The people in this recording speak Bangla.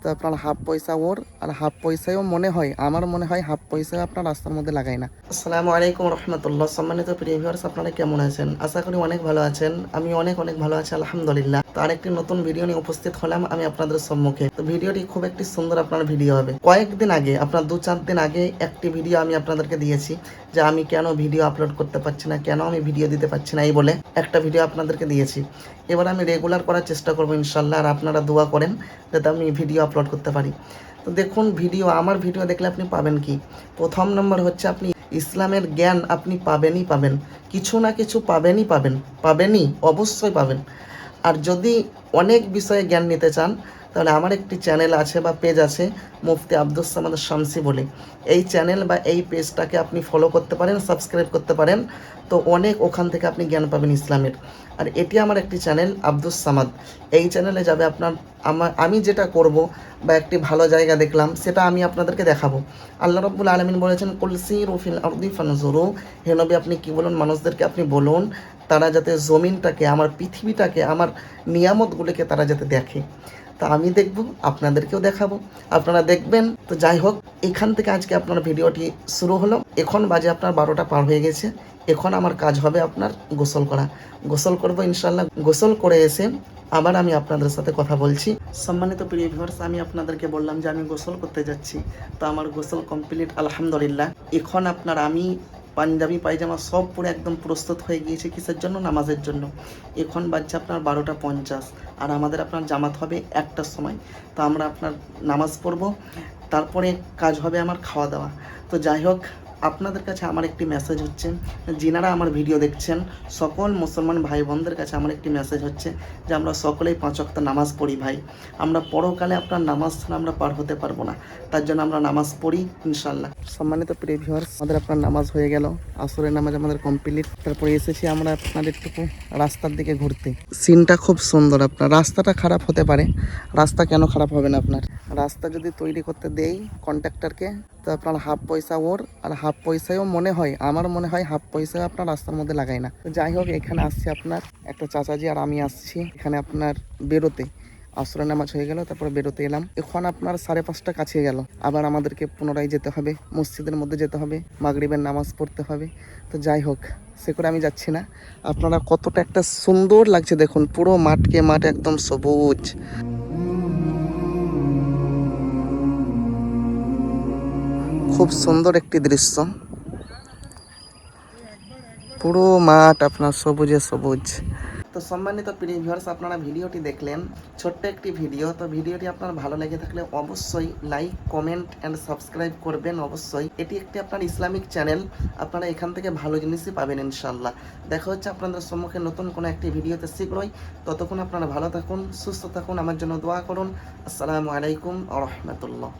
তো আপনার হাফ পয়সা ওর আর হাফ পয়সায়ও মনে হয়, আমার মনে হয় হাফ পয়সায় আপনার রাস্তার মধ্যে লাগায় না। আসসালামু আলাইকুম রহমতুল্লাহ। সম্মানিত প্রিয় ভিউয়ার্স, আপনারা কেমন আছেন? আশা করি অনেক ভালো আছেন। আমি অনেক ভালো আছি আলহামদুলিল্লাহ। তো আরেকটি নতুন ভিডিও নিয়ে উপস্থিত হলাম আমি আপনাদের সম্মুখে। তো ভিডিওটি খুব একটি সুন্দর আপনার ভিডিও হবে। কয়েকদিন আগে, আপনার 2-4 দিন আগে একটি ভিডিও আমি আপনাদেরকে দিয়েছি যে আমি কেন ভিডিও আপলোড করতে পারছি না, কেন আমি ভিডিও দিতে পারছি না, এই বলে একটা ভিডিও আপনাদেরকে দিয়েছি। এবার আমি রেগুলার করার চেষ্টা করবো ইনশাল্লাহ, আর আপনারা দোয়া করেন যাতে আমি ভিডিও আপলোড করতে পারি। তো দেখুন, আমার ভিডিও দেখলে আপনি পাবেন কি? প্রথম নম্বর হচ্ছে আপনি ইসলামের জ্ঞান আপনি পাবেনই পাবেন, কিছু না কিছু পাবেনই, অবশ্যই পাবেন। আর যদি অনেক বিষয়ে জ্ঞান নিতে চান তাহলে আমার একটি চ্যানেল আছে বা পেজ আছে, মুফতি আব্দুস সামাদ শামসী বলে। এই চ্যানেল বা এই পেজটাকে আপনি ফলো করতে পারেন, সাবস্ক্রাইব করতে পারেন। তো অনেক ওখান থেকে আপনি জ্ঞান পাবেন ইসলামের। আর এটি আমার একটি চ্যানেল আব্দুস সামাদ। এই চ্যানেলে যাবে আমি যেটা করব বা একটি ভালো জায়গা দেখলাম সেটা আমি আপনাদেরকে দেখাবো। আল্লাহ রাব্বুল আলামিন বলেছেন, কুল সিরু ফিল আরদি ফানজুরু। হে নবী, আপনি কি বলুন, মানুষদেরকে আপনি বলুন তারা যাতে জমিনটাকে, আমার পৃথিবীটাকে, আমার নিয়ামতগুলিকে তারা যাতে দেখে। তা আমি দেখব, আপনাদেরকেও দেখাবো, আপনারা দেখবেন। তো যাই হোক, এখান থেকে আজকে আপনার ভিডিওটি শুরু হলো। এখন বাজে আপনার 12টা পার হয়ে গেছে। এখন আমার কাজ হবে আপনার গোসল করা। গোসল করব ইনশাল্লাহ। গোসল করে এসে আবার আমি আপনাদের সাথে কথা বলছি। সম্মানিত প্রিয় ভিউয়ার্স, আমি আপনাদেরকে বললাম যে আমি গোসল করতে যাচ্ছি। তো আমার গোসল কমপ্লিট আলহামদুলিল্লাহ। এখন আমি পাঞ্জাবি পায়জামা সব পরে একদম প্রস্তুত হয়ে গিয়েছে। কিসের জন্য? নামাজের জন্য। এখন বাজছে আপনার 12টা 50, আর আমাদের আপনার জামাত হবে 1টার সময়। তো আমরা আপনার নামাজ পড়ব, তারপরে কাজ হবে আমার খাওয়া দাওয়া। তো যাই হোক, আপনাদের কাছে আমার একটি মেসেজ হচ্ছে, যিনারা আমার ভিডিও দেখছেন সকল মুসলমান ভাই বোনদের কাছে আমার একটি মেসেজ হচ্ছে যে আমরা সকলেই 5 ওয়াক্ত নামাজ পড়ি ভাই। আমরা পরকালে আপনার নামাজ ছাড়া আমরা পার হতে পারবো না, তার জন্য আমরা নামাজ পড়ি ইনশাল্লাহ। সম্মানিত প্রিয় ভিউয়ার্স, আমাদের আপনার নামাজ হয়ে গেল, আসরের নামাজ আমাদের কমপ্লিট। তারপরে এসেছি আমরা আপনার একটু রাস্তার দিকে ঘুরতে। সিনটা খুব সুন্দর। আপনার রাস্তাটা খারাপ হতে পারে, রাস্তা কেন খারাপ হবে না? আপনার রাস্তা যদি তৈরি করতে দেই কন্ট্রাক্টরকে, তো আপনার হাফ পয়সা ওর আর হাফ পয়সায়ও মনে হয়, আমার মনে হয় হাফ পয়সায় আপনার রাস্তার মধ্যে লাগায় না। তো যাই হোক, এখানে আসছি আপনার একটা চাচাজি আর আমি আসছি এখানে আপনার বেরোতে। আসরের নামাজ হয়ে গেল, তারপরে বেরোতে এলাম। এখন আপনার 5:30 কাছে গেল, আবার আমাদেরকে পুনরায় যেতে হবে, মসজিদের মধ্যে যেতে হবে, মাগরিবের নামাজ পড়তে হবে। তো যাই হোক, সে করে আমি যাচ্ছি না। আপনারা কতটা একটা সুন্দর লাগছে দেখুন, পুরো মাঠ একদম সবুজ। খুব সুন্দর একটি দৃশ্য, পুরো মাঠ আপনার সবুজে সবুজ। তো সম্মানিত প্রিয় ভিউয়ার্স, আপনারা ভিডিওটি দেখলেন, ছোট্ট একটি ভিডিও। তো ভিডিওটি আপনার ভালো লেগে থাকলে অবশ্যই লাইক, কমেন্ট অ্যান্ড সাবস্ক্রাইব করবেন অবশ্যই। এটি একটি আপনার ইসলামিক চ্যানেল, আপনারা এখান থেকে ভালো জিনিসই পাবেন ইনশাল্লাহ। দেখা হচ্ছে আপনাদের সম্মুখে নতুন কোনো একটি ভিডিওতে শীঘ্রই। ততক্ষণ আপনারা ভালো থাকুন, সুস্থ থাকুন, আমার জন্য দোয়া করুন। আসসালামু আলাইকুম ওয়া রাহমাতুল্লাহ।